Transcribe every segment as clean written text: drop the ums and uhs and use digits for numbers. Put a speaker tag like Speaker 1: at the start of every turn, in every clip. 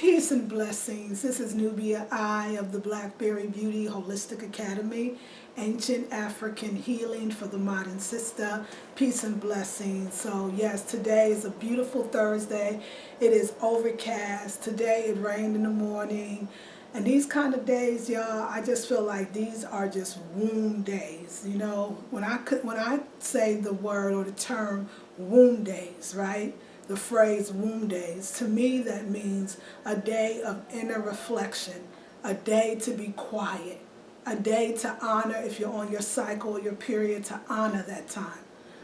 Speaker 1: Peace and blessings. This is Nubia I of the Blackberry Beauty Holistic Academy, Ancient African Healing for the Modern Sister. Peace and blessings. So yes, today is a beautiful Thursday. It is overcast. Today it rained in the morning. And these kind of days, y'all, I just feel like these are just womb days. You know, when I say the word or the term womb days, right? The phrase womb days, to me that means a day of inner reflection, a day to be quiet, a day to honor if you're on your cycle or your period, to honor that time.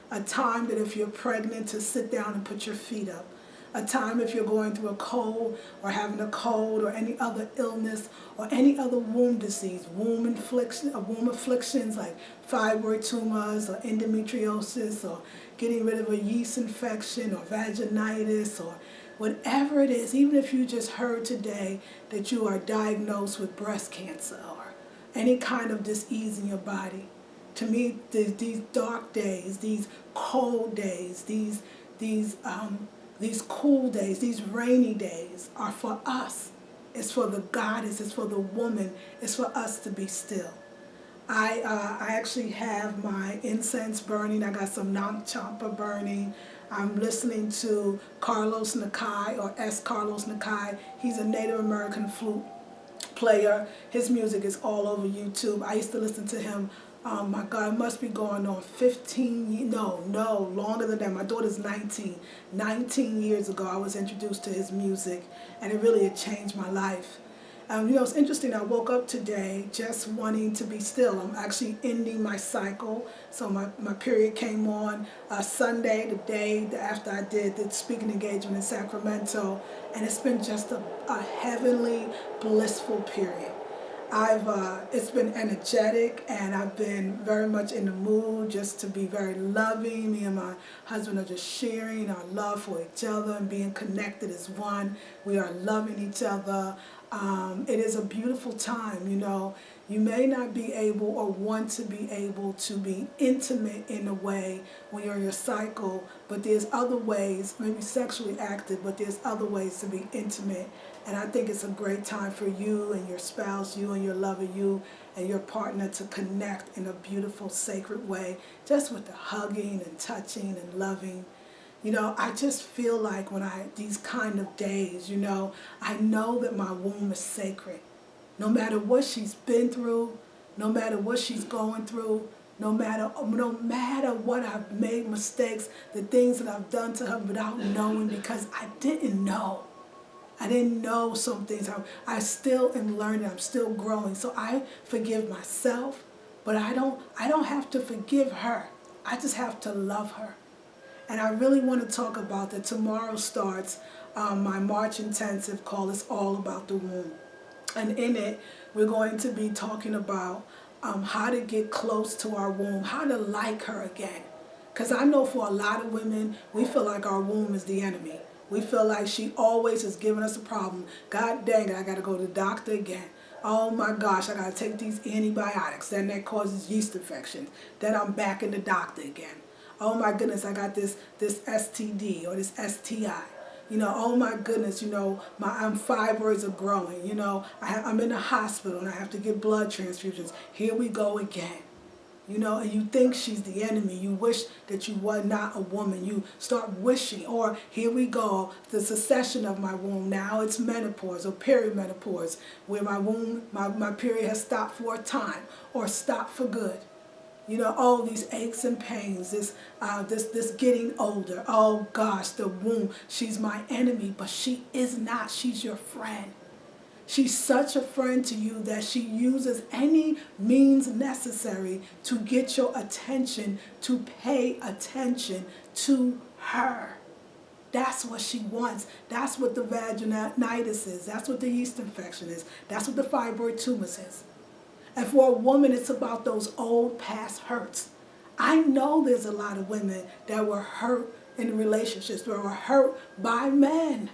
Speaker 1: A time that if you're pregnant, to sit down and put your feet up. A time if you're going through a cold or having a cold or any other illness or any other womb disease, womb afflictions like fibroid tumors or endometriosis or getting rid of a yeast infection or vaginitis or whatever it is. Even if you just heard today that you are diagnosed with breast cancer or any kind of disease in your body, to me, these dark days, these cold days, these cool days, these rainy days are for us. It's for the goddess, it's for the woman, it's for us to be still. I actually have my incense burning. I got some Nag Champa burning. I'm listening to Carlos Nakai, or S. Carlos Nakai. He's a Native American flute player. His music is all over YouTube. I used to listen to him. My God, it must be going on 15 years, no, longer than that. My daughter's 19. 19 years ago, I was introduced to his music, and it really had changed my life. It's interesting, I woke up today just wanting to be still. I'm actually ending my cycle. So my period came on Sunday, the day after I did the speaking engagement in Sacramento, and it's been just a heavenly, blissful period. It's been energetic, and I've been very much in the mood just to be very loving. Me and my husband are just sharing our love for each other and being connected as one. We are loving each other. It is a beautiful time, you know. You may not be able or want to be able to be intimate in a way when you're in your cycle, but there's other ways, maybe sexually active, but there's other ways to be intimate. And I think it's a great time for you and your spouse, you and your lover, you and your partner to connect in a beautiful, sacred way, just with the hugging and touching and loving. You know, I just feel like these kind of days, you know, I know that my womb is sacred. No matter what she's been through, no matter what she's going through, no matter what I've made mistakes, the things that I've done to her without knowing, because I didn't know. I didn't know some things. I still am learning. I'm still growing. So I forgive myself, but I don't have to forgive her. I just have to love her. And I really want to talk about that. Tomorrow starts my March intensive called It's All About the Womb. And in it, we're going to be talking about how to get close to our womb, how to like her again. Because I know for a lot of women, we feel like our womb is the enemy. We feel like she always is giving us a problem. God dang it, I got to go to the doctor again. Oh my gosh, I got to take these antibiotics. Then that causes yeast infections. Then I'm back in the doctor again. Oh my goodness, I got this STD or this STI. You know, oh my goodness, you know, my fibroids are growing. You know, I'm in the hospital and I have to get blood transfusions. Here we go again. You know, and you think she's the enemy. You wish that you were not a woman. You start wishing, or here we go, the secession of my womb. Now it's menopause or perimenopause, where my womb, my period has stopped for a time or stopped for good. You know, all these aches and pains, this getting older. Oh gosh, the womb, she's my enemy, but she is not. She's your friend. She's such a friend to you that she uses any means necessary to get your attention, to pay attention to her. That's what she wants. That's what the vaginitis is. That's what the yeast infection is. That's what the fibroid tumors is. And for a woman, it's about those old past hurts. I know there's a lot of women that were hurt in relationships, that were hurt by men.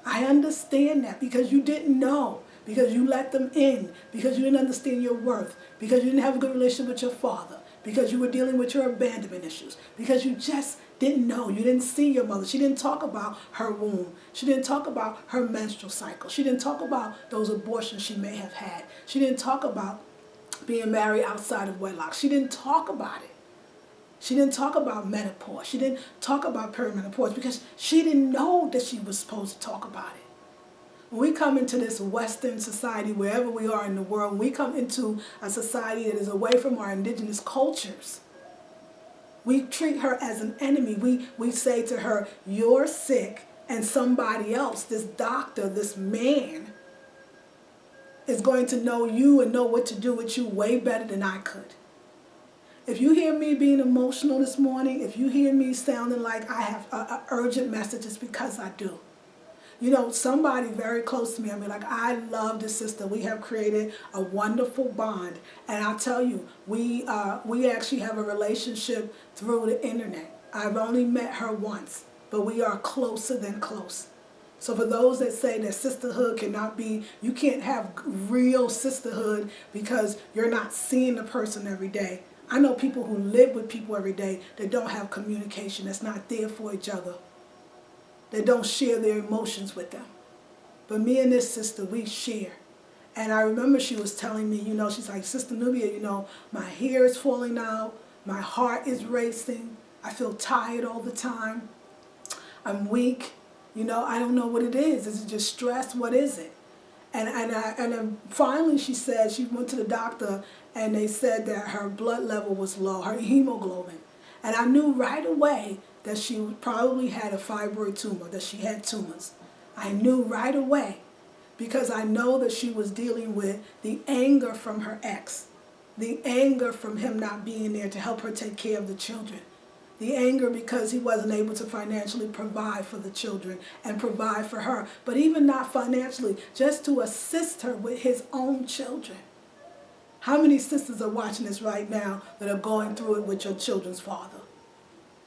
Speaker 1: I understand that because you didn't know, because you let them in, because you didn't understand your worth, because you didn't have a good relationship with your father, because you were dealing with your abandonment issues, because you just didn't know. You didn't see your mother. She didn't talk about her womb. She didn't talk about her menstrual cycle. She didn't talk about those abortions she may have had. She didn't talk about being married outside of wedlock. She didn't talk about it. She didn't talk about menopause. She didn't talk about perimenopause because she didn't know that she was supposed to talk about it. When we come into this Western society, wherever we are in the world, when we come into a society that is away from our indigenous cultures, we treat her as an enemy. We say to her, you're sick, and somebody else, this doctor, this man, is going to know you and know what to do with you way better than I could. If you hear me being emotional this morning, if you hear me sounding like I have an urgent message, it's because I do. You know, somebody very close to me, I mean, like, I love this sister. We have created a wonderful bond. And I'll tell you, we actually have a relationship through the internet. I've only met her once, but we are closer than close. So for those that say that sisterhood cannot be, you can't have real sisterhood because you're not seeing the person every day. I know people who live with people every day that don't have communication, that's not there for each other. They don't share their emotions with them. But me and this sister, we share. And I remember she was telling me, you know, she's like, Sister Nubia, you know, my hair is falling out. My heart is racing. I feel tired all the time. I'm weak. You know, I don't know what it is. Is it just stress? What is it? And then finally she said, she went to the doctor and they said that her blood level was low, her hemoglobin. And I knew right away that she probably had a fibroid tumor, that she had tumors. I knew right away because I know that she was dealing with the anger from her ex, the anger from him not being there to help her take care of the children, the anger because he wasn't able to financially provide for the children and provide for her, but even not financially, just to assist her with his own children. How many sisters are watching this right now that are going through it with your children's father?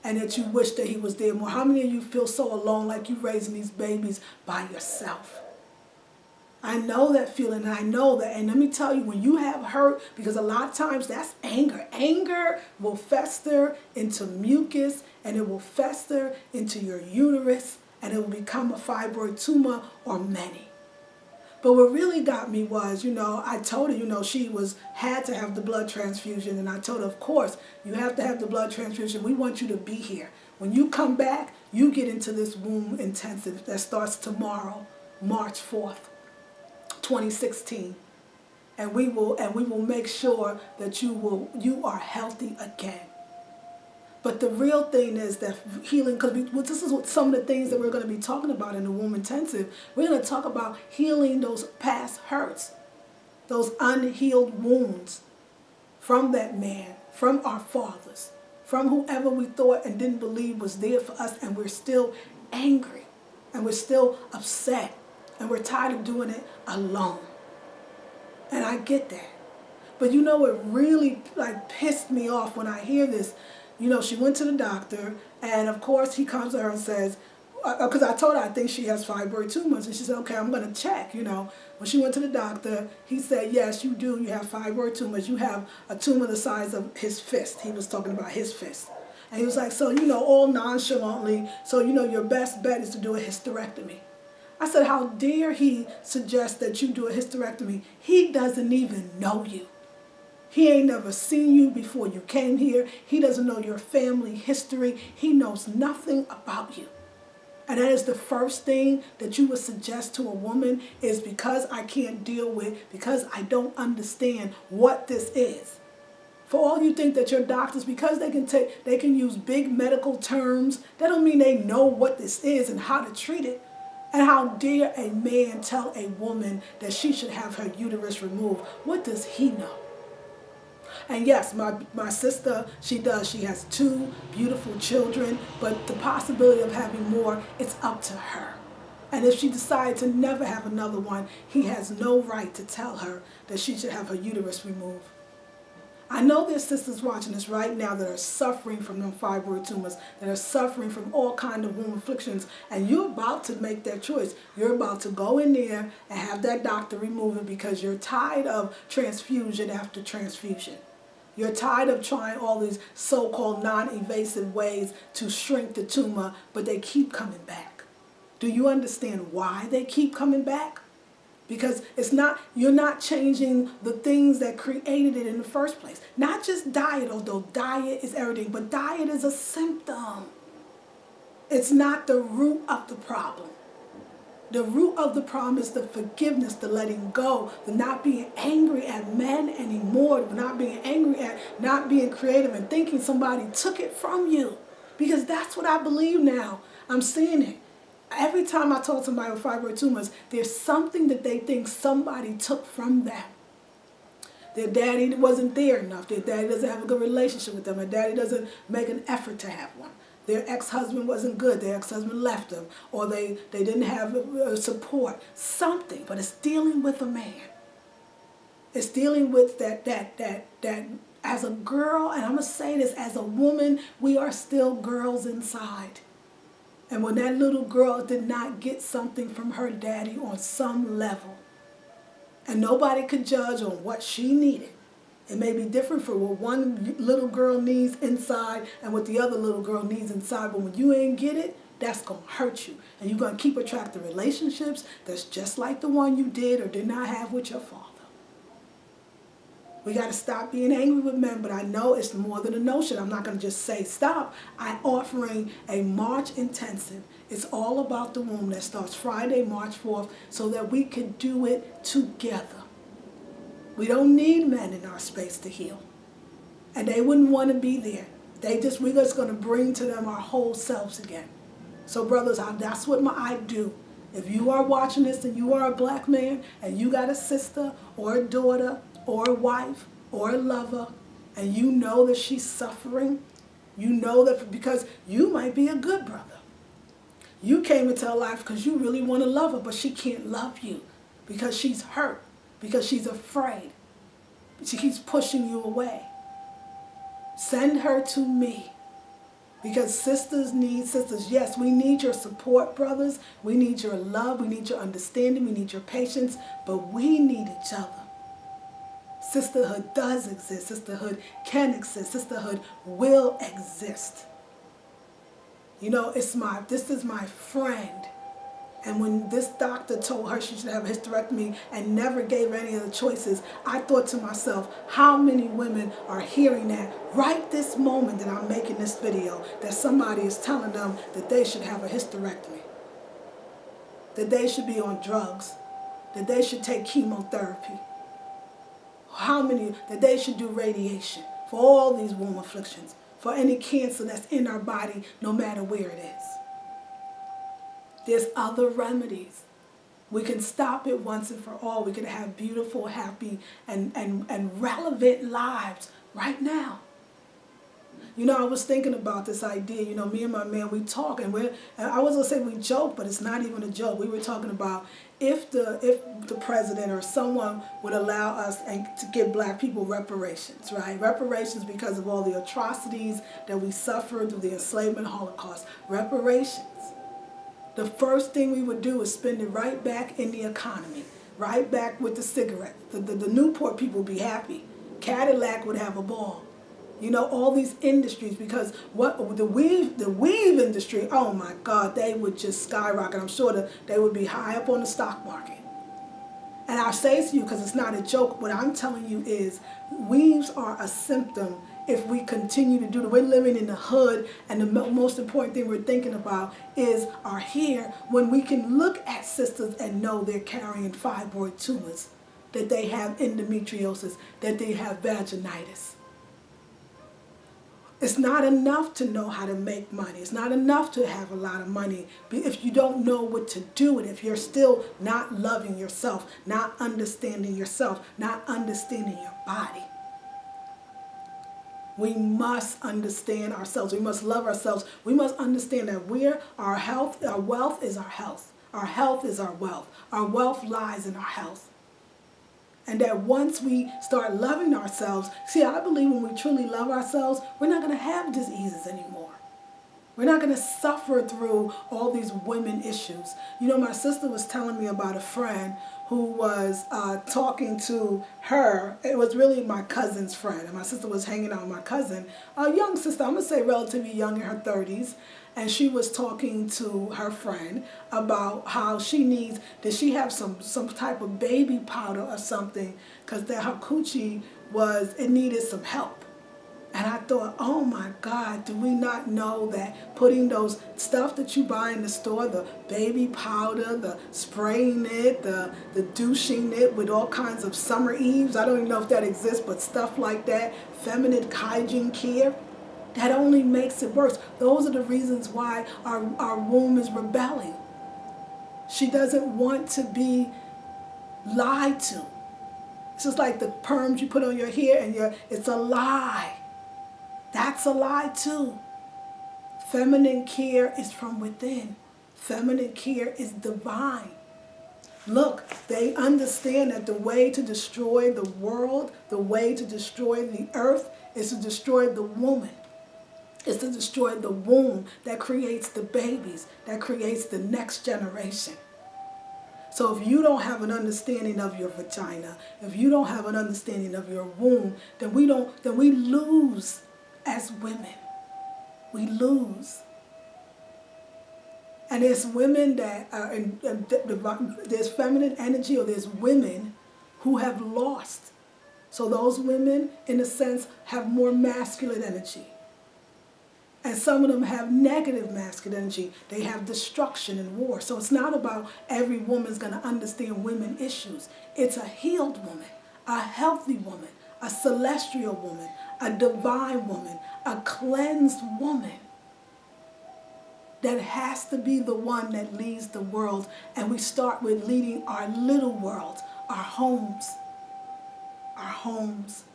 Speaker 1: And that you wish that he was there more. How many of you feel so alone, like you're raising these babies by yourself? I know that feeling, and I know that. And let me tell you, when you have hurt, because a lot of times that's anger. Anger will fester into mucus, and it will fester into your uterus, and it will become a fibroid tumor or many. But what really got me was, you know, I told her, you know, she had to have the blood transfusion. And I told her, of course, you have to have the blood transfusion. We want you to be here. When you come back, you get into this womb intensive that starts tomorrow, March 4th, 2016. And we will make sure that you are healthy again. But the real thing is that healing, because this is what some of the things that we're going to be talking about in the Womb Intensive. We're going to talk about healing those past hurts, those unhealed wounds from that man, from our fathers, from whoever we thought and didn't believe was there for us, and we're still angry, and we're still upset, and we're tired of doing it alone. And I get that. But you know, it really pissed me off when I hear this. You know, she went to the doctor, and of course he comes to her and says, because I told her I think she has fibroid tumors, and she said, okay, I'm going to check, you know. When she went to the doctor, he said, yes, you do, you have fibroid tumors. You have a tumor the size of his fist. He was talking about his fist. And he was like, so, you know, all nonchalantly, so, you know, your best bet is to do a hysterectomy. I said, how dare he suggest that you do a hysterectomy? He doesn't even know you. He ain't never seen you before you came here. He doesn't know your family history. He knows nothing about you. And that is the first thing that you would suggest to a woman is because I can't deal with, because I don't understand what this is. For all you think that your doctors, because they can use big medical terms, that don't mean they know what this is and how to treat it. And how dare a man tell a woman that she should have her uterus removed? What does he know? And yes, my sister, she does. She has 2 beautiful children, but the possibility of having more, it's up to her. And if she decides to never have another one, he has no right to tell her that she should have her uterus removed. I know there's sisters watching this right now that are suffering from them fibroid tumors, that are suffering from all kinds of womb afflictions, and you're about to make that choice. You're about to go in there and have that doctor remove it because you're tired of transfusion after transfusion. You're tired of trying all these so-called non-invasive ways to shrink the tumor, but they keep coming back. Do you understand why they keep coming back? Because you're not changing the things that created it in the first place. Not just diet, although diet is everything, but diet is a symptom. It's not the root of the problem. The root of the problem is the forgiveness, the letting go, the not being angry at men anymore, the not being angry at not being creative and thinking somebody took it from you. Because that's what I believe now. I'm seeing it. Every time I talk to somebody with fibroid tumors, there's something that they think somebody took from them. Their daddy wasn't there enough. Their daddy doesn't have a good relationship with them. Their daddy doesn't make an effort to have one. Their ex-husband wasn't good. Their ex-husband left them. Or they didn't have support. Something. But it's dealing with a man. It's dealing with that as a girl, and I'm going to say this, as a woman, we are still girls inside. And when that little girl did not get something from her daddy on some level, and nobody could judge on what she needed. It may be different for what one little girl needs inside and what the other little girl needs inside. But when you ain't get it, that's going to hurt you. And you're going to keep attracting relationships that's just like the one you did or did not have with your father. We got to stop being angry with men, but I know it's more than a notion. I'm not going to just say stop. I'm offering a March intensive. It's all about the womb that starts Friday, March 4th, so that we can do it together. We don't need men in our space to heal. And they wouldn't want to be there. We're just going to bring to them our whole selves again. So brothers, that's what I do. If you are watching this and you are a black man and you got a sister or a daughter or a wife or a lover and you know that she's suffering, you know that because you might be a good brother. You came into her life because you really want to love her, but she can't love you because she's hurt, because she's afraid. She keeps pushing you away. Send her to me. Because sisters need sisters. Yes, we need your support, brothers. We need your love. We need your understanding. We need your patience. But we need each other. Sisterhood does exist. Sisterhood can exist. Sisterhood will exist. You know, this is my friend. And when this doctor told her she should have a hysterectomy and never gave her any of the choices, I thought to myself, how many women are hearing that right this moment that I'm making this video, that somebody is telling them that they should have a hysterectomy, that they should be on drugs, that they should take chemotherapy, how many, that they should do radiation for all these womb afflictions, for any cancer that's in our body, no matter where it is. There's other remedies. We can stop it once and for all. We can have beautiful, happy, and relevant lives right now. You know, I was thinking about this idea. You know, me and my man, we talk, and I was gonna say we joke, but it's not even a joke. We were talking about if the president or someone would allow us to give black people reparations, right? Reparations because of all the atrocities that we suffered through the enslavement Holocaust. Reparations. The first thing we would do is spend it right back in the economy, right back with the cigarette. The Newport people would be happy. Cadillac would have a ball. You know, all these industries, because the weave industry, oh my God, they would just skyrocket. I'm sure that they would be high up on the stock market. And I say to you, because it's not a joke, what I'm telling you is weaves are a symptom if we continue to do it. We're living in the hood, and the most important thing we're thinking about is our hair, when we can look at sisters and know they're carrying fibroid tumors, that they have endometriosis, that they have vaginitis. It's not enough to know how to make money. It's not enough to have a lot of money if you don't know what to do with it, if you're still not loving yourself, not understanding yourself, not understanding your body. We must understand ourselves. We must love ourselves. We must understand that our health, our wealth is our health. Our health is our wealth. Our wealth lies in our health. And that once we start loving ourselves, see, I believe when we truly love ourselves, we're not going to have diseases anymore. We're not going to suffer through all these women issues. You know, my sister was telling me about a friend who was talking to her. It was really my cousin's friend. And my sister was hanging out with my cousin, a young sister, I'm going to say relatively young, in her 30s. And she was talking to her friend about how she needs, did she have some type of baby powder or something, because her coochie it needed some help. And I thought, oh my God, do we not know that putting those stuff that you buy in the store, the baby powder, the spraying it, the douching it with all kinds of summer eves, I don't even know if that exists, but stuff like that, feminine hygiene care, that only makes it worse. Those are the reasons why our womb is rebelling. She doesn't want to be lied to. It's just like the perms you put on your hair and it's a lie. That's a lie too. Feminine care is from within. Feminine care is divine. Look, they understand that the way to destroy the world, the way to destroy the earth, is to destroy the woman. Is to destroy the womb that creates the babies, that creates the next generation. So if you don't have an understanding of your vagina, if you don't have an understanding of your womb, then we lose as women. We lose. And there's women that are there's feminine energy, or there's women who have lost. So those women, in a sense, have more masculine energy. And some of them have negative masculine energy. They have destruction and war. So it's not about every woman's going to understand women issues. It's a healed woman, a healthy woman, a celestial woman, a divine woman, a cleansed woman that has to be the one that leads the world. And we start with leading our little world, our homes. Our homes.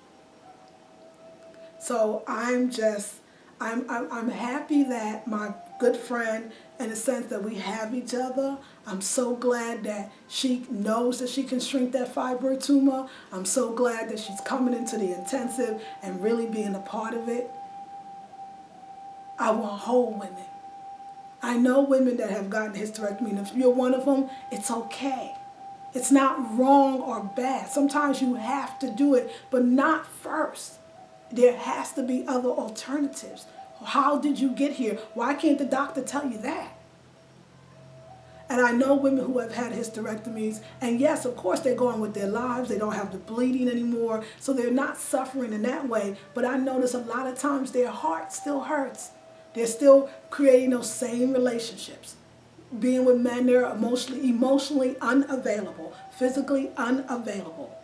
Speaker 1: So I'm happy that my good friend, in the sense that we have each other. I'm so glad that she knows that she can shrink that fibroid tumor. I'm so glad that she's coming into the intensive and really being a part of it. I want whole women. I know women that have gotten hysterectomy, and if you're one of them, it's okay. It's not wrong or bad. Sometimes you have to do it, but not first. There has to be other alternatives. How did you get here? Why can't the doctor tell you that? And I know women who have had hysterectomies, and yes, of course, they're going with their lives. They don't have the bleeding anymore, so they're not suffering in that way. But I notice a lot of times their heart still hurts. They're still creating those same relationships. Being with men, they're emotionally unavailable, physically unavailable,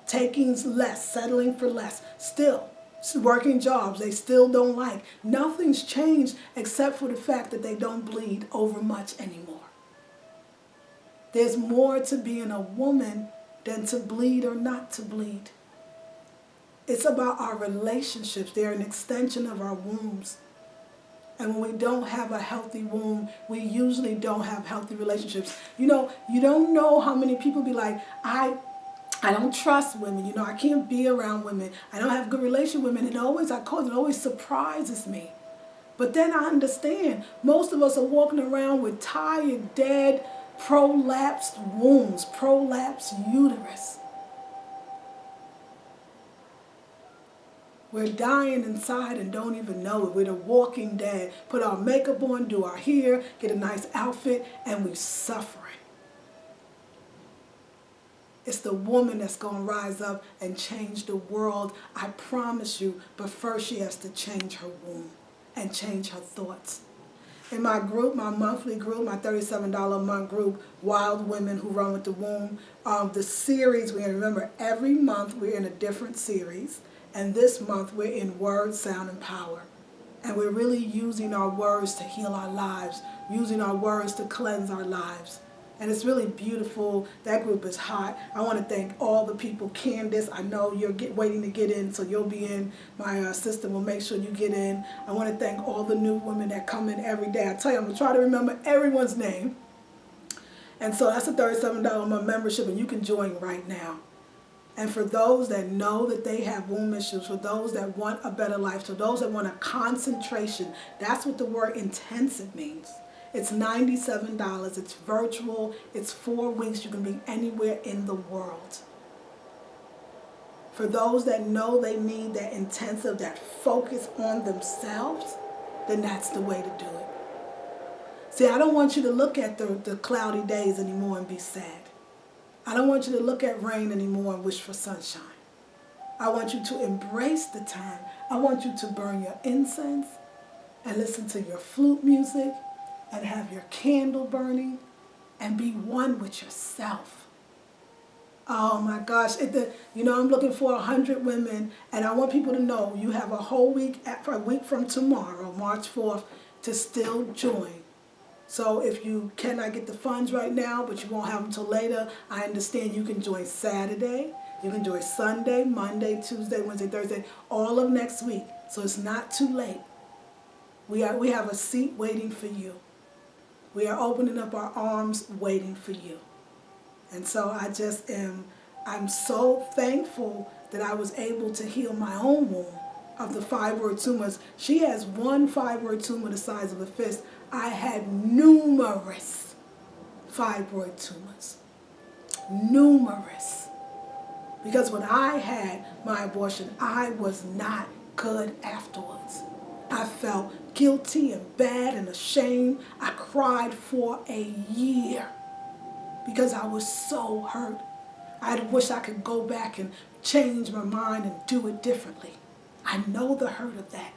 Speaker 1: taking less, settling for less, still working jobs they still don't like. Nothing's changed except for the fact that they don't bleed over much anymore. There's more to being a woman than to bleed or not to bleed. It's about our relationships. They're an extension of our wombs. And when we don't have a healthy womb, we usually don't have healthy relationships. You know, you don't know how many people be like, I don't trust women. You know, I can't be around women. I don't have good relation with women. It always surprises me. But then I understand. Most of us are walking around with tired, dead, prolapsed wombs, prolapsed uterus. We're dying inside and don't even know it. We're the walking dead. Put our makeup on, do our hair, get a nice outfit, and we're suffering. It's the woman that's going to rise up and change the world, I promise you. But first she has to change her womb and change her thoughts. In my group, my monthly group, my $37 a month group, Wild Women Who Run with the Womb, the series, remember, every month we're in a different series. And this month we're in Word, Sound, and Power. And we're really using our words to heal our lives, using our words to cleanse our lives. And it's really beautiful. That group is hot. I want to thank all the people. Candace, I know you're waiting to get in, so you'll be in. My sister will make sure you get in. I want to thank all the new women that come in every day. I tell you, I'm going to try to remember everyone's name. And so that's a $37 a month membership, and you can join right now. And for those that know that they have womb issues, for those that want a better life, for those that want a concentration, that's what the word intensive means. It's $97. It's virtual. It's 4 weeks. You can be anywhere in the world. For those that know they need that intensive, that focus on themselves, then that's the way to do it. See, I don't want you to look at the cloudy days anymore and be sad. I don't want you to look at rain anymore and wish for sunshine. I want you to embrace the time. I want you to burn your incense and listen to your flute music and have your candle burning and be one with yourself. Oh my gosh, I'm looking for 100 women, and I want people to know you have a whole week, a week from tomorrow, March 4th, to still join. So if you cannot get the funds right now, but you won't have them until later, I understand you can join Saturday, you can join Sunday, Monday, Tuesday, Wednesday, Thursday, all of next week. So it's not too late. We have a seat waiting for you. We are opening up our arms waiting for you. And so I'm so thankful that I was able to heal my own womb of the fibroid tumors. She has one fibroid tumor the size of a fist. I had numerous fibroid tumors. Numerous. Because when I had my abortion, I was not good afterwards. I felt guilty and bad and ashamed. I cried for a year because I was so hurt. I wish I could go back and change my mind and do it differently. I know the hurt of that.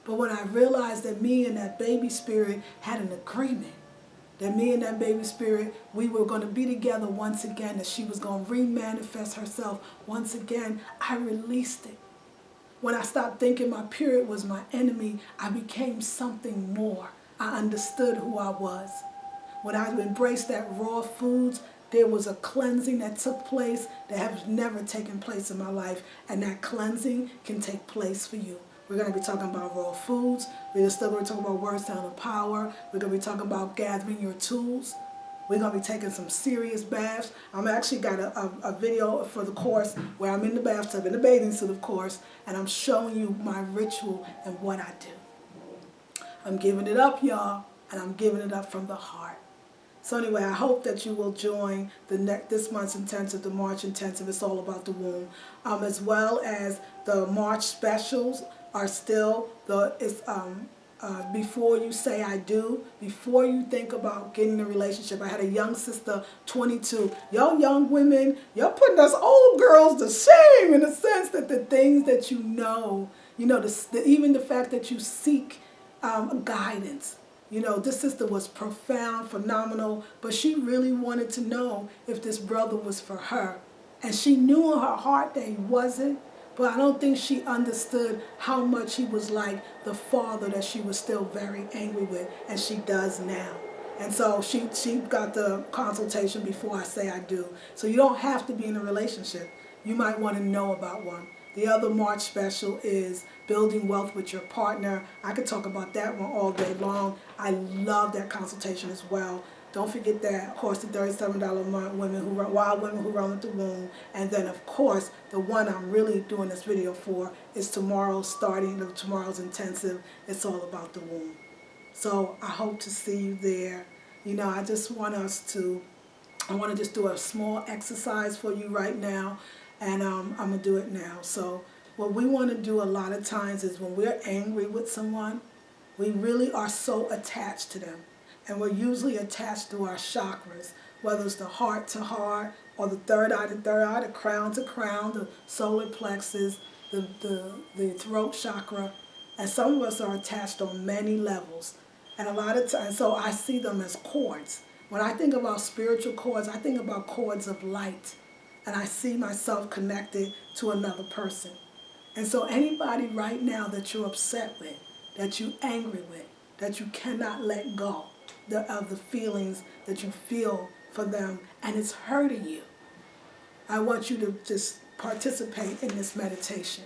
Speaker 1: But when I realized that me and that baby spirit had an agreement, that me and that baby spirit, we were going to be together once again, that she was going to remanifest herself once again, I released it. When I stopped thinking my period was my enemy, I became something more. I understood who I was. When I embraced that raw foods, there was a cleansing that took place that has never taken place in my life, and that cleansing can take place for you. We're going to be talking about raw foods. We're still going to talk about words, sound, and power. We're going to be talking about gathering your tools. We're going to be taking some serious baths. I'm actually got a video for the course where I'm in the bathtub, in the bathing suit, of course, and I'm showing you my ritual and what I do. I'm giving it up, y'all, and I'm giving it up from the heart. So anyway, I hope that you will join this month's intensive, the March intensive. It's all about the womb, as well as the March specials are still before you say I do, before you think about getting a relationship. I had a young sister, 22. Y'all young women, y'all putting us old girls to shame in the sense that the things that even the fact that you seek guidance. This sister was profound, phenomenal, but she really wanted to know if this brother was for her. And she knew in her heart that he wasn't, but I don't think she understood how much he was like the father that she was still very angry with, and she does now. And so she got the consultation before I say I do. So you don't have to be in a relationship. You might want to know about one. The other March special is building wealth with your partner. I could talk about that one all day long. I love that consultation as well. Don't forget that, of course, the $37 a month Wild Women Who Run with the Womb. And then, of course, the one I'm really doing this video for is tomorrow's intensive. It's all about the womb. So I hope to see you there. I just want I want to just do a small exercise for you right now. And I'm going to do it now. So what we want to do a lot of times is when we're angry with someone, we really are so attached to them. And we're usually attached to our chakras, whether it's the heart to heart, or the third eye to third eye, the crown to crown, the solar plexus, the throat chakra. And some of us are attached on many levels. And a lot of times, so I see them as cords. When I think about spiritual cords, I think about cords of light. And I see myself connected to another person. And so anybody right now that you're upset with, that you're angry with, that you cannot let go of the feelings that you feel for them, and it's hurting you, I want you to just participate in this meditation.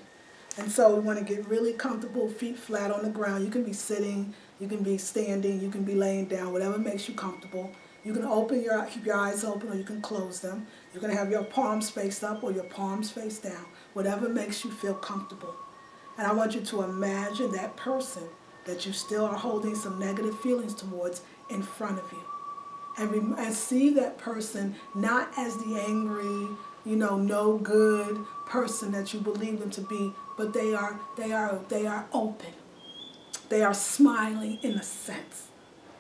Speaker 1: And so we want to get really comfortable, feet flat on the ground. You can be sitting, you can be standing, you can be laying down, whatever makes you comfortable. You can keep your eyes open, or you can close them. You can have your palms faced up or your palms face down, whatever makes you feel comfortable. And I want you to imagine that person that you still are holding some negative feelings towards in front of you. And see that person not as the angry, no good person that you believe them to be, but they are open. They are smiling in a sense,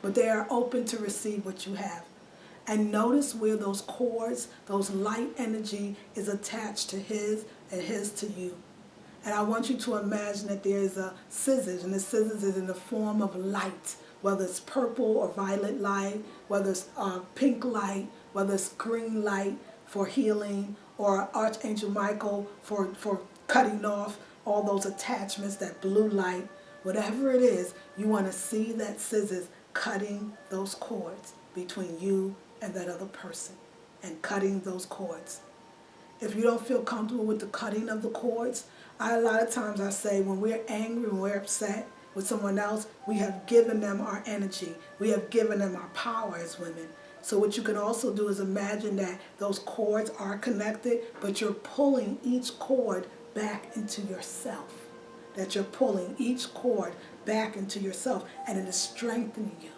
Speaker 1: but they are open to receive what you have. And notice where those cords, those light energy is attached to his and his to you. And I want you to imagine that there is a scissors, and the scissors is in the form of light, whether it's purple or violet light, whether it's pink light, whether it's green light for healing, or Archangel Michael for cutting off all those attachments, that blue light. Whatever it is, you want to see that scissors cutting those cords between you and that other person, and cutting those cords. If you don't feel comfortable with the cutting of the cords, a lot of times I say when we're angry, when we're upset with someone else, we have given them our energy. We have given them our power as women. So what you can also do is imagine that those cords are connected, but you're pulling each cord back into yourself. That you're pulling each cord back into yourself, and it is strengthening you.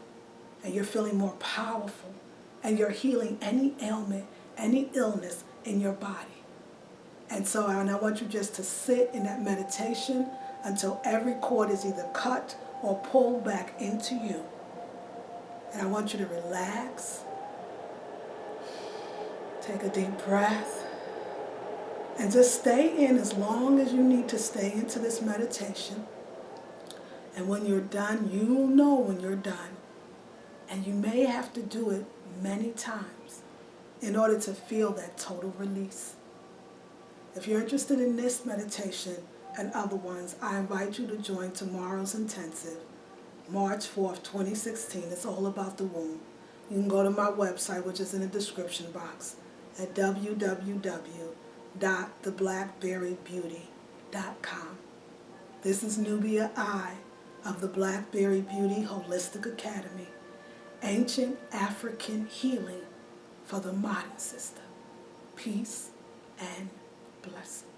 Speaker 1: And you're feeling more powerful. And you're healing any ailment, any illness in your body. And I want you just to sit in that meditation until every cord is either cut or pulled back into you. And I want you to relax. Take a deep breath. And just stay in as long as you need to stay into this meditation. And when you're done, you'll know when you're done. And you may have to do it many times in order to feel that total release. If you're interested in this meditation and other ones, I invite you to join tomorrow's intensive, March 4th, 2016. It's all about the womb. You can go to my website, which is in the description box, at www.theblackberrybeauty.com. This is Nubia I of the Blackberry Beauty Holistic Academy, ancient African healing for the modern sister. Peace and blessings.